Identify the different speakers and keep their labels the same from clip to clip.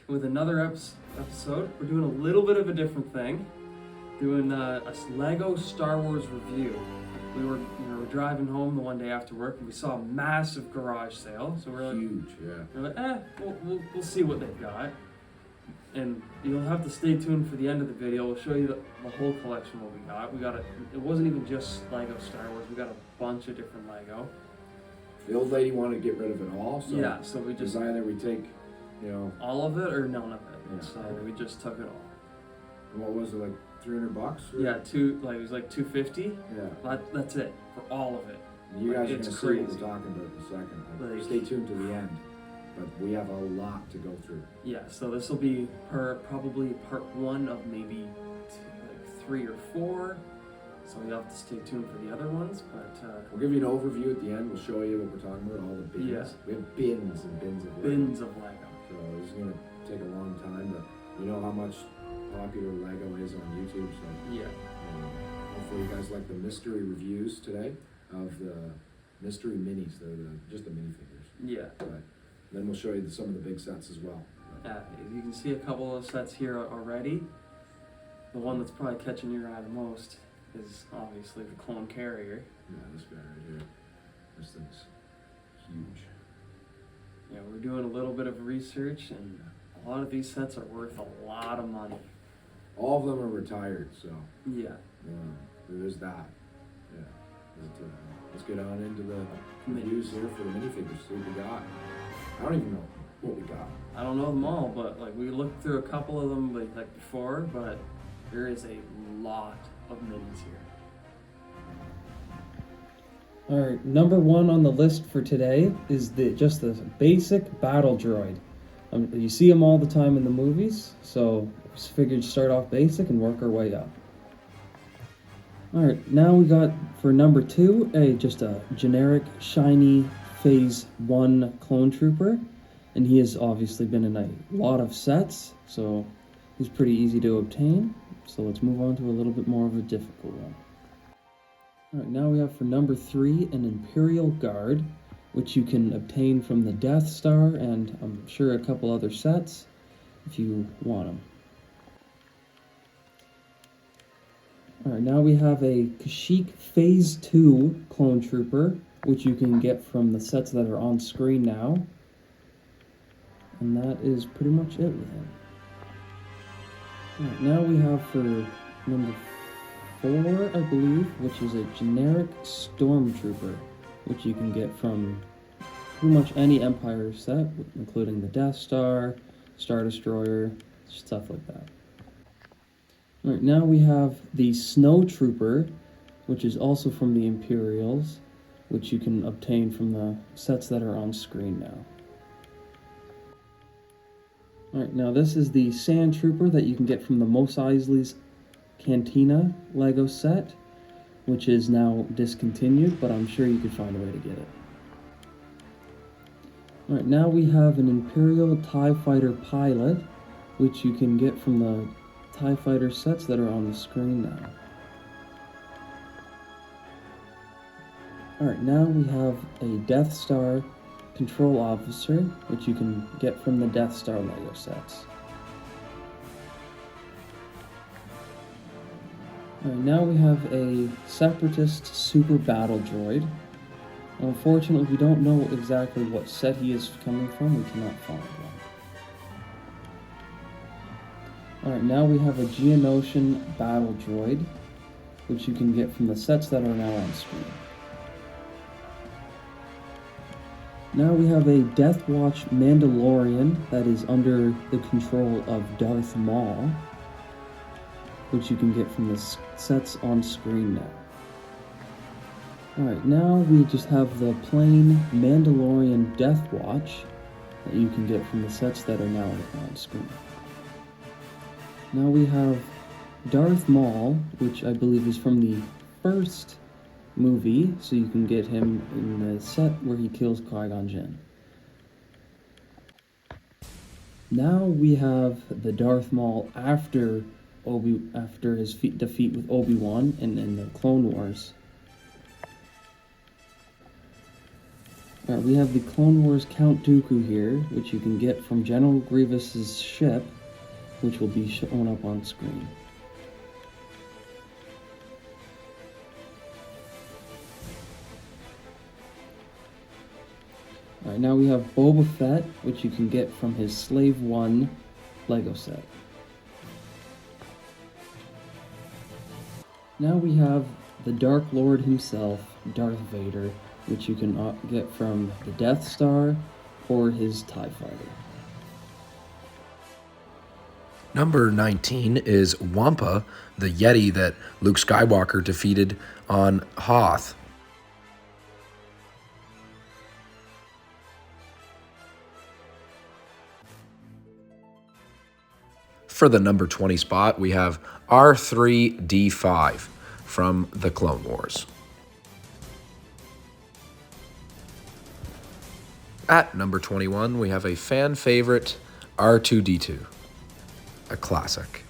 Speaker 1: with another episode. We're doing a little bit of a different thing. Doing a Lego Star Wars review. We were driving home the one day after work and we saw a massive garage sale. So we're like,
Speaker 2: huge, yeah.
Speaker 1: We're like, we'll see what they've got. And you'll have to stay tuned for the end of the video. We'll show you the whole collection what we got. It wasn't even just Lego Star Wars. We got a bunch of different Lego.
Speaker 2: The old lady wanted to get rid of it all, so
Speaker 1: yeah. So we just
Speaker 2: either we take,
Speaker 1: all of it or none of it.
Speaker 2: Yeah.
Speaker 1: So we just took it all.
Speaker 2: And what was it, like $300?
Speaker 1: Yeah, it was like $250.
Speaker 2: Yeah.
Speaker 1: That's it for all of it.
Speaker 2: You guys are
Speaker 1: it's
Speaker 2: gonna see
Speaker 1: crazy.
Speaker 2: what we're talking about in a second.
Speaker 1: Like,
Speaker 2: stay tuned to the end. But we have a lot to go through.
Speaker 1: Yeah, so this will be probably part one of maybe 3 or 4. So you'll have to stay tuned for the other ones. But
Speaker 2: we'll give you an overview at the end. We'll show you what we're talking about, all the bins.
Speaker 1: Yeah.
Speaker 2: We have bins and bins of Lego.
Speaker 1: Bins of Lego.
Speaker 2: So it's gonna take a long time, but you know how much popular Lego is on YouTube. So
Speaker 1: yeah.
Speaker 2: Hopefully you guys like the mystery reviews today of the mystery minis. They're just the minifigures.
Speaker 1: Yeah.
Speaker 2: But then we'll show you some of the big sets as well.
Speaker 1: You can see a couple of sets here already. The one that's probably catching your eye the most is obviously the clone carrier.
Speaker 2: Yeah, this guy right here. This thing's huge.
Speaker 1: Yeah, we're doing a little bit of research, and a lot of these sets are worth a lot of money.
Speaker 2: All of them are retired, so
Speaker 1: yeah.
Speaker 2: There is that. Yeah. But, let's get on into the reviews here for the minifigures. See what we got. I don't even know what we got.
Speaker 1: I don't know them all, but we looked through a couple of them like before, but there is a lot of minis here. Alright, number 1 on the list for today is just the basic battle droid. You see them all the time in the movies, so just figured start off basic and work our way up. Alright, now we got for number 2 just a generic shiny Phase 1 clone trooper, and he has obviously been in a lot of sets, so he's pretty easy to obtain. So let's move on to a little bit more of a difficult one. Alright, now we have for number 3 an Imperial Guard, which you can obtain from the Death Star and I'm sure a couple other sets if you want them. Alright, now we have a Kashyyyk Phase 2 clone trooper, which you can get from the sets that are on screen now. And that is pretty much it with him. Alright, now we have for number 4, I believe, which is a generic Stormtrooper, which you can get from pretty much any Empire set, including the Death Star, Star Destroyer, stuff like that. Alright, now we have the Snow Trooper, which is also from the Imperials, which you can obtain from the sets that are on screen now. Alright, now this is the Sand Trooper that you can get from the Mos Eisley's Cantina Lego set, which is now discontinued, but I'm sure you could find a way to get it. Alright, now we have an Imperial TIE Fighter pilot, which you can get from the TIE Fighter sets that are on the screen now. Alright, now we have a Death Star Control Officer, which you can get from the Death Star Lego sets. Alright, now we have a Separatist Super Battle Droid. Unfortunately, we don't know exactly what set he is coming from. We cannot find one. Alright, now we have a Geonosian Battle Droid, which you can get from the sets that are now on screen. Now we have a Death Watch Mandalorian that is under the control of Darth Maul, which you can get from the sets on screen now. Alright, now we just have the plain Mandalorian Death Watch that you can get from the sets that are now on screen. Now we have Darth Maul, which I believe is from the first movie, so you can get him in the set where he kills Qui-Gon Jinn. Now we have the Darth Maul after his defeat with Obi-Wan in the Clone Wars. Alright, we have the Clone Wars Count Dooku here, which you can get from General Grievous's ship, which will be shown up on screen. Alright, now we have Boba Fett, which you can get from his Slave 1 Lego set. Now we have the Dark Lord himself, Darth Vader, which you can get from the Death Star or his TIE Fighter.
Speaker 3: Number 19 is Wampa, the Yeti that Luke Skywalker defeated on Hoth. For the number 20 spot, we have R3-D5 from the Clone Wars. At number 21, we have a fan favorite, R2-D2, a classic.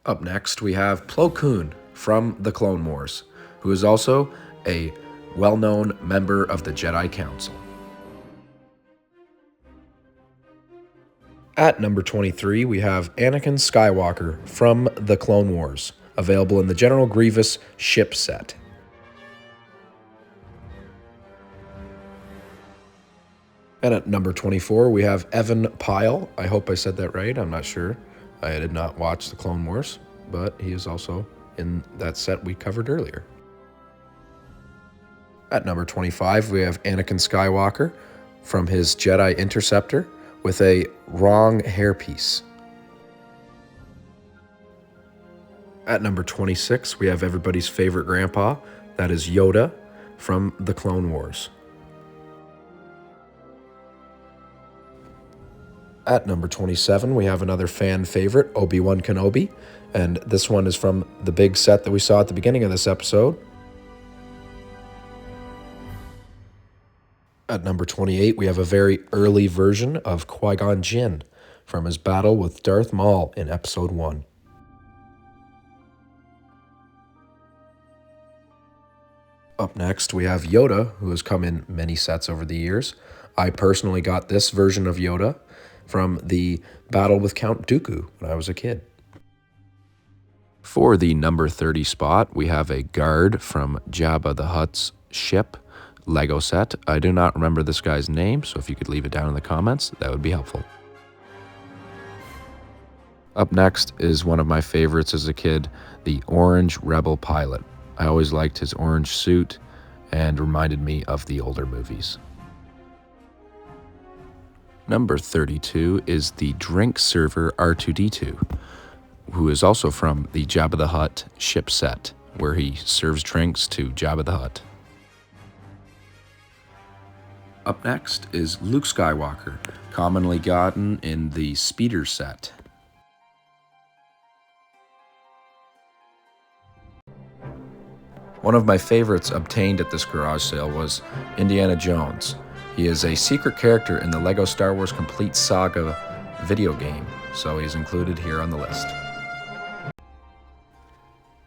Speaker 3: Up next, we have Plo Koon from the Clone Wars, who is also a well-known member of the Jedi Council. At number 23, we have Anakin Skywalker from the Clone Wars, available in the General Grievous ship set. And at number 24, we have Evan Pyle. I hope I said that right. I'm not sure. I did not watch the Clone Wars, but he is also in that set we covered earlier. At number 25, we have Anakin Skywalker from his Jedi Interceptor with a wrong hairpiece. At number 26, we have everybody's favorite grandpa, that is Yoda from the Clone Wars. At number 27, we have another fan favorite, Obi-Wan Kenobi, and this one is from the big set that we saw at the beginning of this episode. At number 28, we have a very early version of Qui-Gon Jinn from his battle with Darth Maul in Episode 1. Up next, we have Yoda, who has come in many sets over the years. I personally got this version of Yoda from the battle with Count Dooku when I was a kid. For the number 30 spot, we have a guard from Jabba the Hutt's ship Lego set. I do not remember this guy's name, so if you could leave it down in the comments, that would be helpful. Up next is one of my favorites as a kid, the Orange Rebel Pilot. I always liked his orange suit and reminded me of the older movies. Number 32 is the drink server R2-D2, who is also from the Jabba the Hutt ship set, where he serves drinks to Jabba the Hutt. Up next is Luke Skywalker, commonly gotten in the Speeder set. One of my favorites obtained at this garage sale was Indiana Jones. He is a secret character in the LEGO Star Wars Complete Saga video game, so he's included here on the list.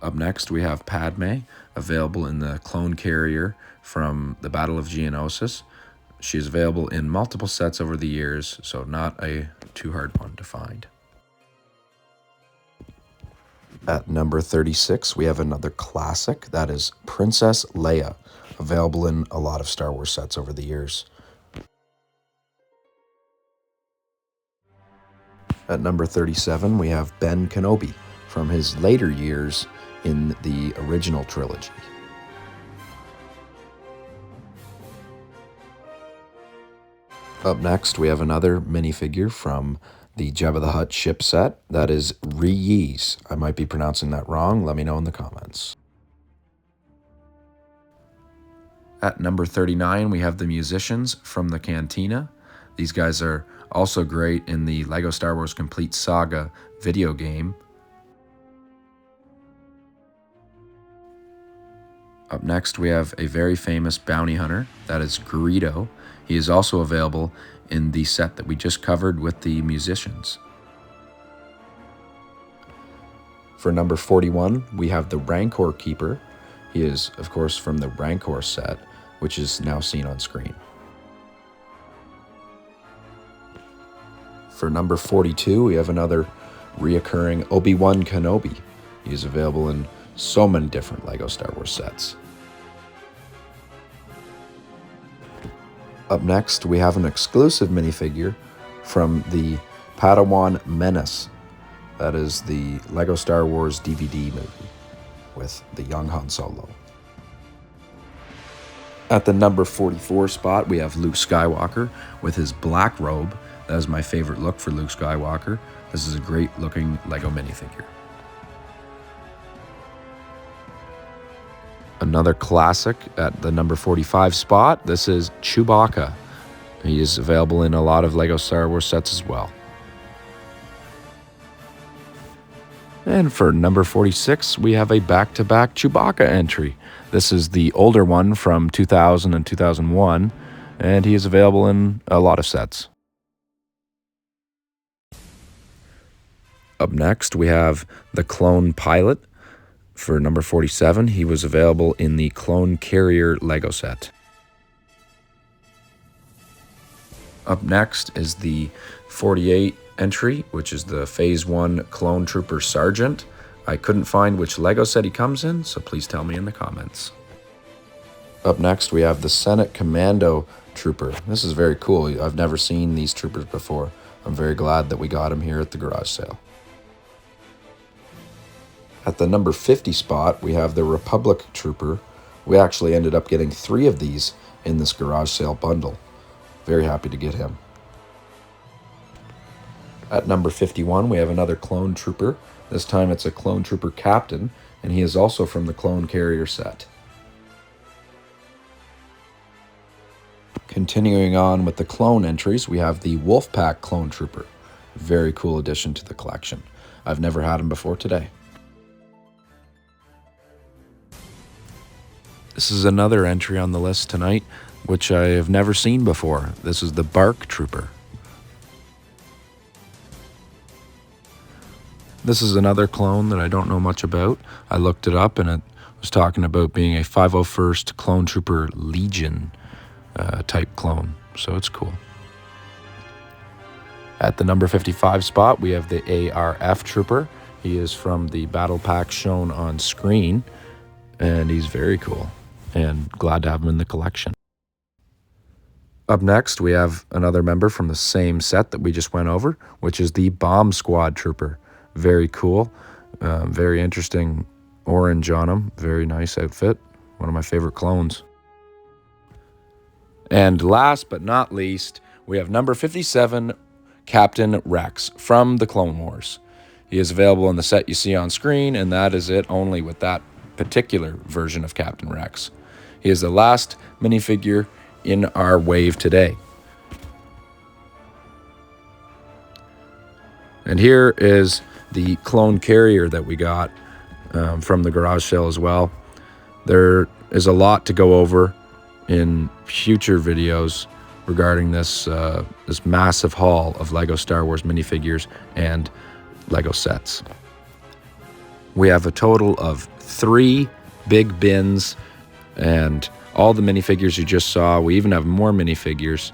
Speaker 3: Up next, we have Padme, available in the clone carrier from the Battle of Geonosis. She is available in multiple sets over the years, so not a too hard one to find. At number 36, we have another classic, that is Princess Leia, available in a lot of Star Wars sets over the years. At number 37, we have Ben Kenobi from his later years in the original trilogy. Up next, we have another minifigure from the Jabba the Hutt ship set. That is Ree-Yees. I might be pronouncing that wrong. Let me know in the comments. At number 39, we have the musicians from the Cantina. These guys are also great in the LEGO Star Wars Complete Saga video game. Up next, we have a very famous bounty hunter. That is Greedo. He is also available in the set that we just covered with the musicians. For number 41, we have the Rancor Keeper He is, of course, from the Rancor set, which is now seen on screen. For number 42, we have another reoccurring Obi-Wan Kenobi. He is available in so many different LEGO Star Wars sets. Up next, we have an exclusive minifigure from the Padawan Menace. That is the LEGO Star Wars DVD movie with the young Han Solo. At the number 44 spot, we have Luke Skywalker with his black robe. That is my favorite look for Luke Skywalker. This is a great looking LEGO minifigure. Another classic at the number 45 spot, this is Chewbacca. He is available in a lot of LEGO Star Wars sets as well. And for number 46, we have a back-to-back Chewbacca entry. This is the older one from 2000 and 2001, and he is available in a lot of sets. Up next, we have the Clone Pilot. For number 47, he was available in the Clone Carrier LEGO set. Up next is the 48 entry, which is the Phase 1 Clone Trooper Sergeant. I couldn't find which LEGO set he comes in, so please tell me in the comments. Up next, we have the Senate Commando Trooper. This is very cool. I've never seen these troopers before. I'm very glad that we got him here at the garage sale. At the number 50 spot, we have the Republic Trooper. We actually ended up getting 3 of these in this garage sale bundle. Very happy to get him. At number 51, we have another Clone Trooper. This time it's a Clone Trooper Captain, and he is also from the Clone Carrier set. Continuing on with the clone entries, we have the Wolfpack Clone Trooper. Very cool addition to the collection. I've never had him before today. This is another entry on the list tonight, which I have never seen before. This is the Bark Trooper. This is another clone that I don't know much about. I looked it up and it was talking about being a 501st Clone Trooper Legion type clone, so it's cool. At the number 55 spot, we have the ARF Trooper. He is from the battle pack shown on screen, and he's very cool, and glad to have him in the collection. Up next, we have another member from the same set that we just went over, which is the Bomb Squad Trooper. Very cool, very interesting orange on him, very nice outfit, one of my favorite clones. And last but not least, we have number 57, Captain Rex from the Clone Wars. He is available in the set you see on screen, and that is it only with that particular version of Captain Rex. He is the last minifigure in our wave today. And here is the Clone Carrier that we got from the garage sale as well. There is a lot to go over in future videos regarding this this massive haul of LEGO Star Wars minifigures and LEGO sets. We have a total of 3 big bins and all the minifigures you just saw. We even have more minifigures.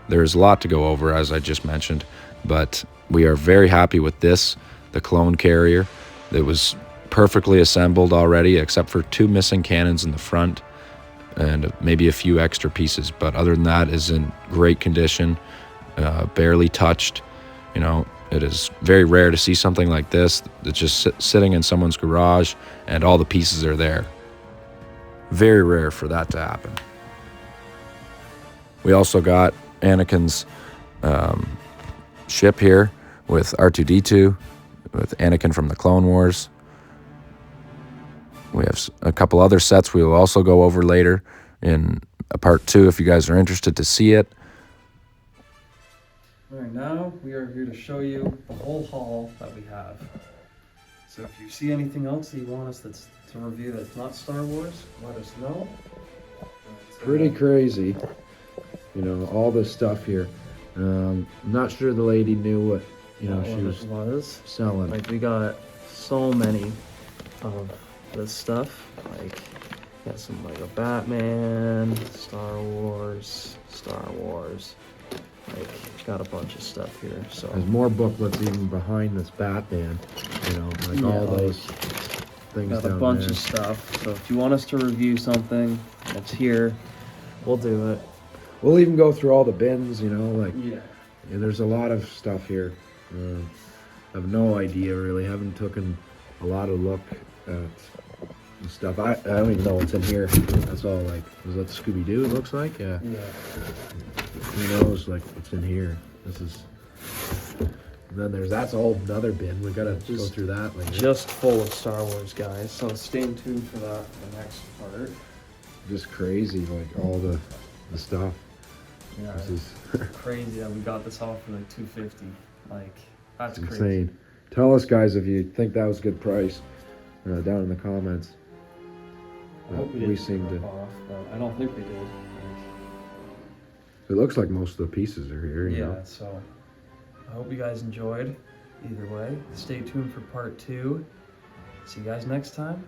Speaker 3: There's a lot to go over, as I just mentioned, but we are very happy with this, the Clone Carrier. It was perfectly assembled already, except for 2 missing cannons in the front and maybe a few extra pieces, but other than that, is in great condition, barely touched. You know, it is very rare to see something like this that's just sitting in someone's garage and all the pieces are there. Very rare for that to happen. We also got Anakin's ship here with R2-D2, with Anakin from the Clone Wars. We have a couple other sets we will also go over later in a part 2 if you guys are interested to see it.
Speaker 1: All right, now we are here to show you the whole haul that we have. So if you see anything else that you want us to review that's not Star Wars, let us know.
Speaker 4: It's pretty crazy, you know, all this stuff here. I'm not sure the lady knew what, you know, she was selling.
Speaker 1: Like, we got so many of this stuff. Like, Got some Lego Batman, Star Wars. Like, got a bunch of stuff here. So
Speaker 4: There's more booklets even behind this Batman. You know, like
Speaker 1: Yeah,
Speaker 4: all
Speaker 1: like,
Speaker 4: those things
Speaker 1: got a
Speaker 4: down
Speaker 1: bunch
Speaker 4: there.
Speaker 1: of stuff. So if you want us to review something that's here, we'll do it.
Speaker 4: We'll even go through all the bins. You know, like
Speaker 1: Yeah.
Speaker 4: there's a lot of stuff here. I have no idea really. Haven't taken a lot of look at the stuff. I don't even know what's in here. That's all like, is that Scooby-Doo it looks like? Yeah.
Speaker 1: Yeah.
Speaker 4: Who knows like what's in here. This is, and then that's a whole another bin. We gotta go through that later.
Speaker 1: Just full of Star Wars, guys. So stay tuned for that in the next part.
Speaker 4: Just crazy, like all the stuff.
Speaker 1: Yeah,
Speaker 4: This is
Speaker 1: crazy that we got this all for like $250. Like, that's crazy.
Speaker 4: insane. Tell us guys if you think that was a good price down in the comments.
Speaker 1: I hope we
Speaker 4: We
Speaker 1: didn't
Speaker 4: seem
Speaker 1: rip
Speaker 4: to.
Speaker 1: off, but I don't think we did.
Speaker 4: It looks like most of the pieces are here. You
Speaker 1: Yeah,
Speaker 4: know?
Speaker 1: so I hope you guys enjoyed. Either way, stay tuned for part 2. See you guys next time.